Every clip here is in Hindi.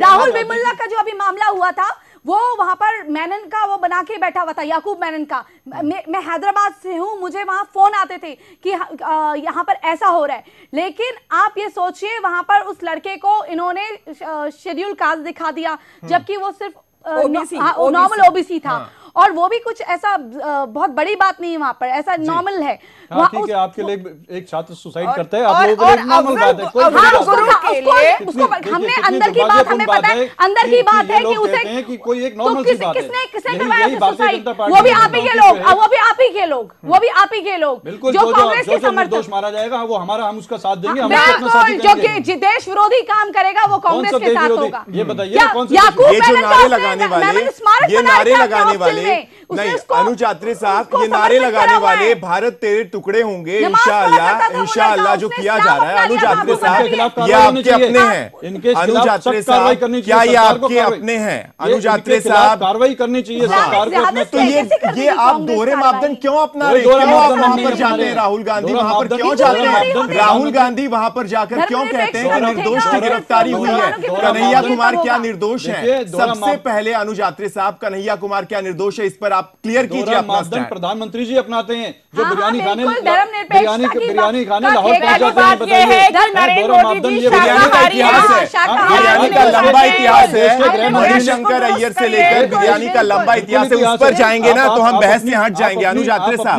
राहुल वेमुल्ला का जो अभी मामला हुआ था वो वहां पर मेनन का वो बना के बैठा हुआ था, याकूब मेनन का। मैं हैदराबाद से हूं, मुझे वहां फोन आते थे कि यहाँ पर ऐसा हो रहा है, लेकिन आप ये सोचिए वहां पर उस लड़के को इन्होंने शेड्यूल कास्ट दिखा दिया, जबकि वो सिर्फ नॉर्मल ओबीसी था। और वो भी कुछ ऐसा बहुत बड़ी बात नहीं है, वहां पर ऐसा नॉर्मल है। हाँ, ठीक है, आपके लिए एक छात्र सुसाइड करता है, आप लोगों के लिए नॉर्मल बात है। उसको हमने अंदर की बात हमें पता है, अंदर की बात है कि उसे कि कोई एक नॉर्मल सी बात है। किसने करवाया सुसाइड? वो भी आप ही के लोग, वो भी आप ही के लोग, वो भी आप ही के लोग। बिल्कुल, जो कांग्रेस के समर्थक निर्दोष मारा जाएगा वो हमारा, हम उसका साथ देंगे। बिल्कुल, जो कि देश विरोधी काम करेगा वो कांग्रेस के साथ होगा। ये बताइए कौन सा? ये जो नारे लगाने वाले, ये नारे लगाने वाले नहीं, अनुज अत्रे साहब, ये नारे लगाने वाले भारत तेरे टुकड़े होंगे इंशाअल्लाह, इंशाअल्लाह जो किया जा रहा है। अनुज अत्रे साहब, ये आपके अपने हैं। अनुज अत्रे साहब, क्या ये आपके अपने हैं? अनुज अत्रे साहब, कार्रवाई करनी चाहिए सरकार को। तो ये आप दोहरे मापदंड क्यों अपना रहे? क्यों आप वहां पर जाते हैं? राहुल गांधी वहां पर क्यों जाते हैं? राहुल गांधी वहां पर जाकर क्यों कहते हैं कि निर्दोष की गिरफ्तारी हुई है? कन्हैया कुमार क्या निर्दोष है? सबसे पहले अनुज अत्रे साहब, कन्हैया कुमार क्या निर्दोष है, इस पर आप क्लियर कीजिए अपना स्टैंड। प्रधानमंत्री जी अपनाते हैं, जो बिरयानी खाने लाहौर पहुंच जाते हैं। बिरयानी का इतिहास है, बिरयानी का लंबा इतिहास है। मणिशंकर अय्यर से लेकर बिरयानी का लंबा इतिहास है। उस पर जाएंगे ना तो हम बहस से हट जाएंगे। अनुज अत्रे साहब,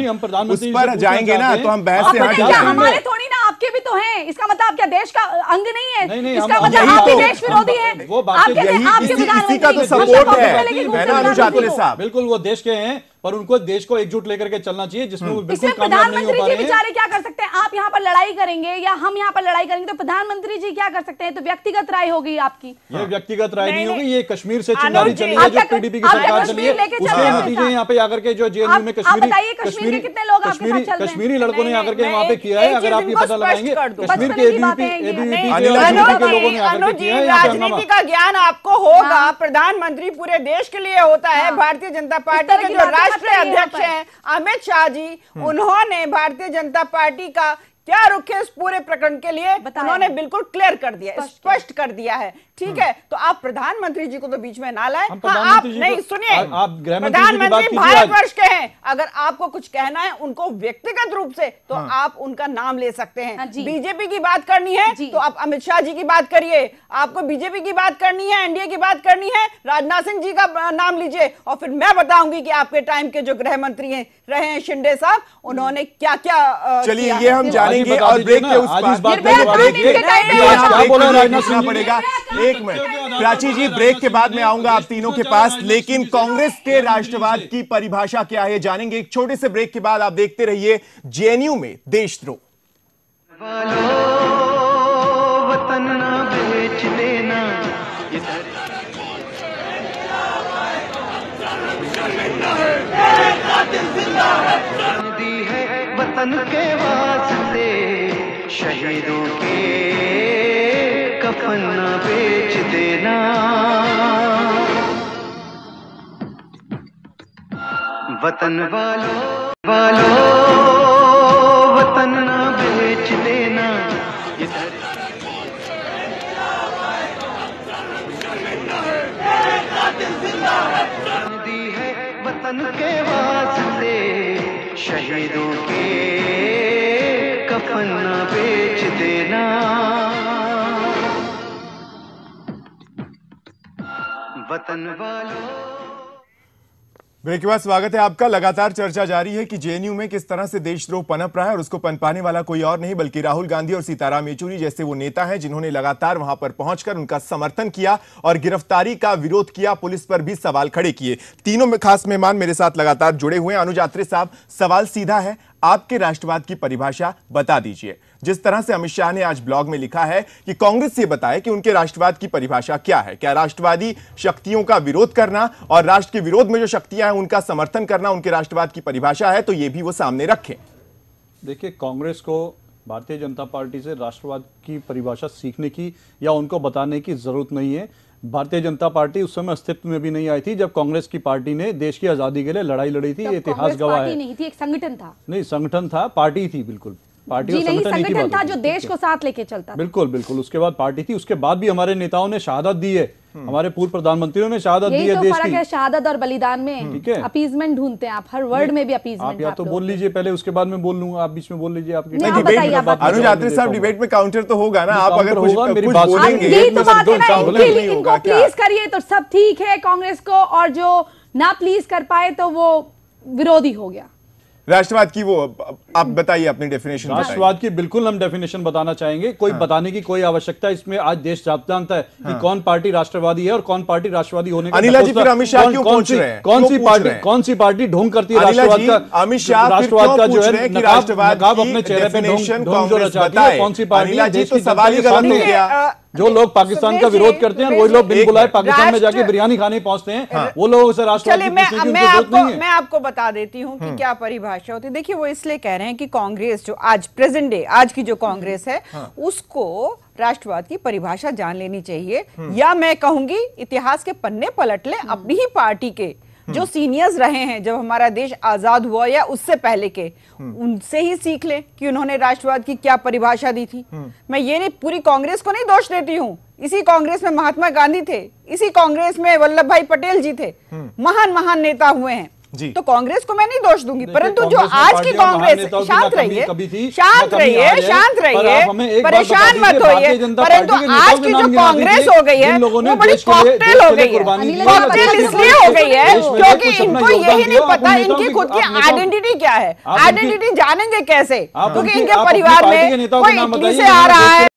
उस पर जाएंगे ना तो हम बहस से हट जाएंगे। हमारे थोड़ी ना, आपके भी तो हैं। इसका मतलब क्या देश का अंग नहीं है? इसका मतलब आप भी देश विरोधी हैं। इसी का तो सपोर्ट है ना अनुज अत्रे साहब? बिल्कुल, वो देश के हैं, पर उनको देश को एकजुट लेकर के चलना चाहिए, जिसमें वो बिल्कुल कामयाब नहीं हो पा रहे हैं। बेचारे क्या कर सकते हैं? आप यहाँ पर लड़ाई करेंगे या हम यहाँ पर लड़ाई करेंगे तो प्रधानमंत्री जी क्या कर सकते हैं? तो व्यक्तिगत राय होगी आपकी। ये व्यक्तिगत राय नहीं होगी, ये कश्मीर से चिंगारी चली है, जो पीडीपी की सरकार चली है, उसके नतीजे यहाँ पे आकर के जो जेएनयू में कश्मीरी लड़कों ने आकर के वहाँ पे किया है। अगर आप ये पता लगाएंगे, कश्मीर के एबीवीपी के लोगों ने आकर के किया है। राजनीति का ज्ञान आपको होगा। प्रधानमंत्री पूरे देश के लिए होता है। भारतीय जनता पार्टी के जो राष्ट्रीय अध्यक्ष हैं अमित शाह जी, उन्होंने भारतीय जनता पार्टी का क्या रुख है इस पूरे प्रकरण के लिए उन्होंने बिल्कुल क्लियर कर दिया, स्पष्ट कर दिया है। ठीक है, तो आप प्रधानमंत्री जी को तो बीच में ना लाएं। आप नहीं, सुनिए, प्रधानमंत्री भारतवर्ष के हैं। अगर आपको कुछ कहना है उनको व्यक्तिगत रूप से तो आप उनका नाम ले सकते हैं। बीजेपी की बात करनी है तो आप अमित शाह जी की बात करिए। आपको बीजेपी की बात करनी है, एनडीए की बात करनी है, राजनाथ सिंह जी का नाम लीजिए। और फिर मैं बताऊंगी कि आपके टाइम के जो गृह मंत्री हैं रहे हैं शिंदे साहब, उन्होंने क्या क्या। चलिए ये हम जानेंगे और ब्रेक के उस पड़ेगा। एक मिनट प्राची जी, ब्रेक के बाद मैं आऊंगा आप तीनों के पास, लेकिन कांग्रेस के राष्ट्रवाद की परिभाषा क्या है जानेंगे एक छोटे से ब्रेक के बाद। आप देखते रहिए जेएनयू में देशद्रोह। वतन ना बेच देना, दी है वतन के वास्ते, शहीदों के कफन ना बेच देना। वतन वालों वतन ना बेच देना। दी है वतन के वास्ते, शहीदों के कफन ना बेच देना। वतन वालों। ब्रेक के बाद स्वागत है आपका। लगातार चर्चा जारी है कि जेएनयू में किस तरह से देशद्रोह पनप रहा है और उसको पनपाने वाला कोई और नहीं बल्कि राहुल गांधी और सीताराम येचुरी जैसे वो नेता हैं जिन्होंने लगातार वहां पर पहुंचकर उनका समर्थन किया और गिरफ्तारी का विरोध किया, पुलिस पर भी सवाल खड़े किए। तीनों में खास मेहमान मेरे साथ लगातार जुड़े हुए हैं। अनुज अत्रे साहब, सवाल सीधा है, आपके राष्ट्रवाद की परिभाषा बता दीजिए। जिस तरह से अमित शाह ने आज ब्लॉग में लिखा है कि कांग्रेस से बताए कि उनके राष्ट्रवाद की परिभाषा क्या है। क्या राष्ट्रवादी शक्तियों का विरोध करना और राष्ट्र के विरोध में जो शक्तियां हैं उनका समर्थन करना उनके राष्ट्रवाद की परिभाषा है? तो ये भी वो सामने रखें। देखिए, कांग्रेस को भारतीय जनता पार्टी से राष्ट्रवाद की परिभाषा सीखने की या उनको बताने की जरूरत नहीं है। भारतीय जनता पार्टी उस समय अस्तित्व में भी नहीं आई थी जब कांग्रेस की पार्टी ने देश की आजादी के लिए लड़ाई लड़ी थी। इतिहास गवाह है। नहीं थी, एक संगठन था। नहीं, संगठन था, पार्टी थी, बिल्कुल पार्टी जी और नहीं, संगठन एक ही संगठन बात था होती जो है। देश को साथ लेके चलता था। बिल्कुल बिल्कुल, उसके बाद पार्टी थी, उसके बाद भी हमारे नेताओं ने शहादत दी है, हमारे पूर्व प्रधानमंत्रियों ने शहादत दी यही है तो देश फर्क है की। शहादत और बलिदान में। ठीक है। अपीजमेंट ढूंढते हैं आप, हर वर्ड में भी अपीजमेंट। आप या तो बोल लीजिए पहले, उसके बाद मैं बोल लूंगा, आप बीच में बोल लीजिए। आपकी नहीं, आप डिबेट बताइए, आप में बताइए। अनुज आत्रे साहब, डिबेट में काउंटर तो होगा ना, आप अगर काउंटर होगा, कुछ मेरी कुछ बात बोलेंगे सुनिए। यही तो बात है ना, नहीं इनको होगा क्या? प्लीज करिए तो सब ठीक है कांग्रेस को, और जो ना प्लीज कर पाए तो वो विरोधी हो गया। राष्ट्रवाद की वो आप बताइए अपनी डेफिनेशन। राष्ट्रवाद की बिल्कुल हम डेफिनेशन बताना चाहेंगे, कोई बताने की कोई आवश्यकता इसमें आज देश जानता है कि कौन पार्टी राष्ट्रवादी है और कौन पार्टी राष्ट्रवादी होने का अनिला जी, फिर अमित शाह क्यों पूछ रहे हैं? कौन सी पार्टी ढोंग करती है अनिला राष्ट्रवाद जी, का? अमित शाह राष्ट्रवाद का जो है राष्ट्रवाद नकाब अपने चेहरे पे ढोंग जो रचाती है, कौन सी पार्टी अनिला है? जी, देश तो की सवाल ही जनता गलत के हो सामने गया। जो लोग पाकिस्तान का विरोध करते हैं, वही लोग बिन बुलाए पाकिस्तान में जाके बिरयानी खाने पहुंचते हैं, वो लोग उसे राष्ट्रवाद चलिए, की पूछने की उनको जरूरत नहीं है। मैं आपको बता देती हूँ कि क्या परिभाषा होती है। देखिए, वो इसलिए कह रहे हैं कि कांग्रेस जो आज प्रेजेंट डे, आज की जो कांग्रेस है, उसको राष्ट्रवाद की परिभाषा जान लेनी चाहिए, या मैं कहूंगी इतिहास के पन्ने पलट ले, अपनी ही पार्टी के जो सीनियर्स रहे हैं जब हमारा देश आजाद हुआ या उससे पहले के, उनसे ही सीख ले कि उन्होंने राष्ट्रवाद की क्या परिभाषा दी थी। मैं ये नहीं, पूरी कांग्रेस को नहीं दोष देती हूँ। इसी कांग्रेस में महात्मा गांधी थे, इसी कांग्रेस में वल्लभ भाई पटेल जी थे, महान महान नेता हुए हैं। तो कांग्रेस को मैं नहीं दोष दूंगी, परंतु जो आज की कांग्रेस, शांत रहिए, शांत रहिए, शांत रहिए, परेशान मत होइए, परंतु आज की जो कांग्रेस हो गई है वो बड़ी कॉकटेल हो गई है। कॉकटेल इसलिए हो गई है क्योंकि इनको यही नहीं पता इनकी खुद की आइडेंटिटी क्या है। आइडेंटिटी जानेंगे कैसे? क्योंकि इनके परिवार में कोई इटली से आ रहा है,